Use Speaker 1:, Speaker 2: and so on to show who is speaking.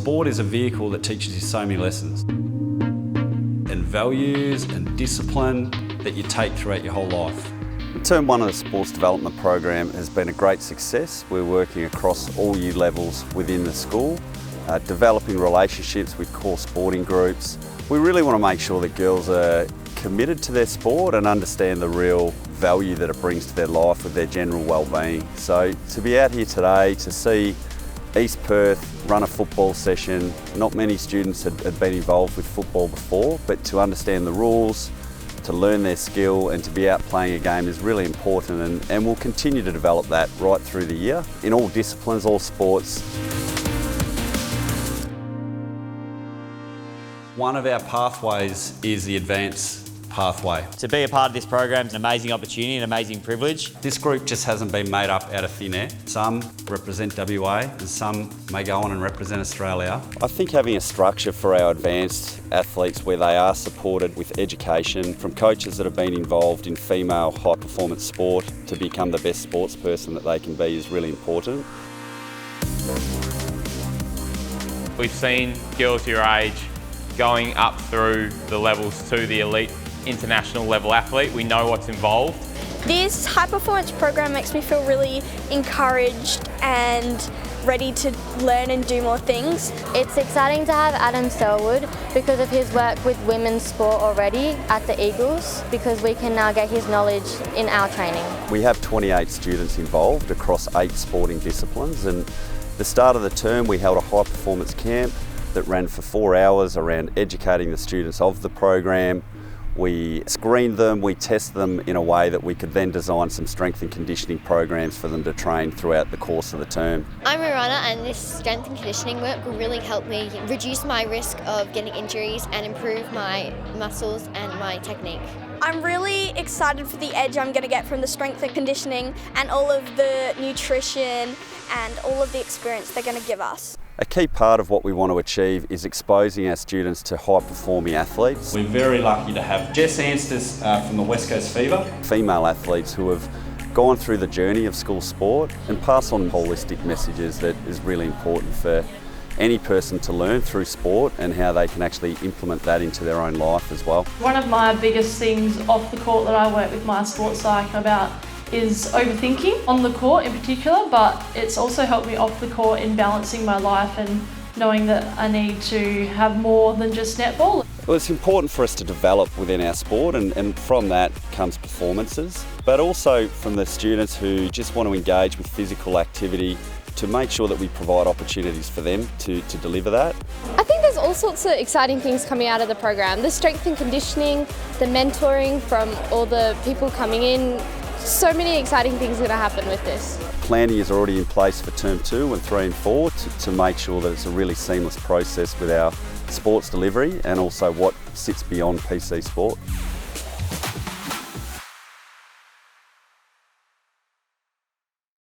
Speaker 1: Sport is a vehicle that teaches you so many lessons and values and discipline that you take throughout your whole life.
Speaker 2: Term 1 of the Sports Development Program has been a great success. We're working across all year levels within the school, developing relationships with core sporting groups. We really want to make sure that girls are committed to their sport and understand the real value that it brings to their life with their general well-being. So to be out here today to see East Perth run a football session, not many students had been involved with football before, but to understand the rules, to learn their skill and to be out playing a game is really important, and we'll continue to develop that right through the year in all disciplines, all sports.
Speaker 1: One of our pathways is the advanced pathway.
Speaker 3: To be a part of this program is an amazing opportunity, an amazing privilege.
Speaker 1: This group just hasn't been made up out of thin air. Some represent WA and some may go on and represent Australia.
Speaker 2: I think having a structure for our advanced athletes where they are supported with education from coaches that have been involved in female high performance sport to become the best sports person that they can be is really important.
Speaker 4: We've seen girls your age going up through the levels to the elite international level athlete. We know what's involved.
Speaker 5: This high performance program makes me feel really encouraged and ready to learn and do more things.
Speaker 6: It's exciting to have Adam Selwood because of his work with women's sport already at the Eagles, because we can now get his knowledge in our training.
Speaker 2: We have 28 students involved across 8 sporting disciplines, and at the start of the term we held a high performance camp that ran for 4 hours around educating the students of the program. We screened them, we tested them in a way that we could then design some strength and conditioning programs for them to train throughout the course of the term.
Speaker 7: I'm a runner, and this strength and conditioning work will really help me reduce my risk of getting injuries and improve my muscles and my technique.
Speaker 5: I'm really excited for the edge I'm going to get from the strength and conditioning and all of the nutrition and all of the experience they're going to give us.
Speaker 2: A key part of what we want to achieve is exposing our students to high-performing athletes.
Speaker 1: We're very lucky to have Jess Ansters from the West Coast Fever.
Speaker 2: Female athletes who have gone through the journey of school sport and pass on holistic messages that is really important for any person to learn through sport and how they can actually implement that into their own life as well.
Speaker 8: One of my biggest things off the court that I work with my sports psych about is overthinking on the court in particular, but it's also helped me off the court in balancing my life and knowing that I need to have more than just netball.
Speaker 2: Well, it's important for us to develop within our sport, and from that comes performances, but also from the students who just want to engage with physical activity to make sure that we provide opportunities for them to deliver that.
Speaker 6: I think there's all sorts of exciting things coming out of the program. The strength and conditioning, the mentoring from all the people coming in. So many exciting things are going to happen with this.
Speaker 2: Planning is already in place for term 2 and 3 and 4 to make sure that it's a really seamless process with our sports delivery and also what sits beyond PC sport.